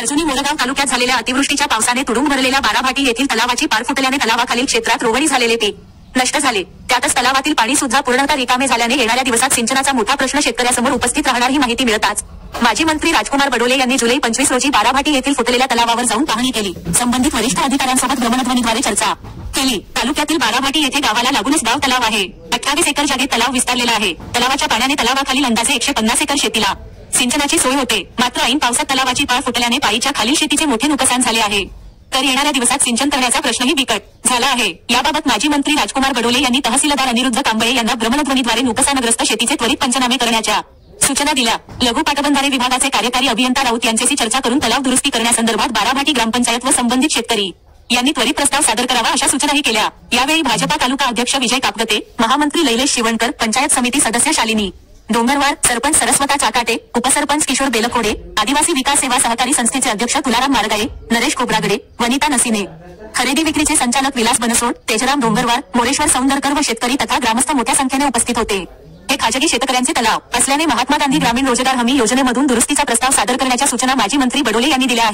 अर्जुनी मोरगाव तालुक्यात झालेल्या अतिवृष्टीच्या पावसाने तुडुंब भरलेल्या बाराभाटी येथील तलावाची पार फुटल्याने तलावाखालील क्षेत्रात रोवणी झालेले पीक नष्ट झाले. त्यातच तलावातील पाणी सुद्धा पूर्णतः रिकामे झाल्याने येणाऱ्या दिवसात सिंचनाचा मोठा प्रश्न शेतकऱ्यासमोर उपस्थित राहणार ही माहिती मिळताच माजी मंत्री राजकुमार बडोले यांनी जुलै 25 रोजी बाराभाटी येथील फुटलेल्या तलावावर जाऊन पाहणी केली. संबंधित वरिष्ठ अधिकाऱ्यांसोबत भ्रमणध्वनीद्वारे चर्चा केली. तालुक्यातील बाराभाटी येथे गावाला लागूनच गाव तलाव आहे. 28 एकर जागेत तलाव विस्तारलेला आहे. तलावाच्या पाण्याने तलावाखालील अंदाजे 150 एकर शेतीला सिंचनाची सोय होते. मात्र ऐन पावसात तलावाची पार फुटल्याने पाईच्या खालील शेतीचे मोठे नुकसान झाले आहे. तर येणाऱ्या दिवसात सिंचन करण्याचा प्रश्नही बिकट झाला आहे. याबाबत माजी मंत्री राजकुमार बडोले यांनी तहसीलदार अनिरुद्ध कांबळे यांना भ्रमणध्वनीद्वारे नुकसानग्रस्त शेतीचे त्वरित पंचनामे करण्याच्या सूचना दिल्या. लघु पाटबंधारे विभागाचे कार्यकारी अभियंता राऊत यांच्याशी चर्चा करून तलाव दुरुस्ती करण्यासंदर्भात बाराभाटी ग्रामपंचायत व संबंधित शेतकरी यांनी त्वरित प्रस्ताव सादर करावा अशा सूचनाही केल्या. यावेळी भाजपा तालुका अध्यक्ष विजय कापगते, महामंत्री लैलेश शिवणकर, पंचायत समिती सदस्य शालिनी डोंगरवार, सरपंच सरस्वता चाकाटे, उपसरपंच किशोर बेलखोडे, आदिवासी विकास सेवा सहकारी संस्थेचे अध्यक्ष तुलाराम मारगाळे, नरेश कोबरागडे, वनिता नसीने, खरेदी विक्रीचे संचालक विलास बनसोड, तेजराम डोंगरवार, मोरेश्वर सौंदरकर व शेतकरी तथा ग्रामस्थ मोठ्या संख्येने उपस्थित होते. हे खाजगी शेतकऱ्यांचे तलाव असल्याने महात्मा गांधी ग्रामीण रोजगार हमी योजनेमधून दुरुस्तीचा प्रस्ताव सादर करण्याच्या सूचना माजी मंत्री बडोले यांनी दिल्या आहेत.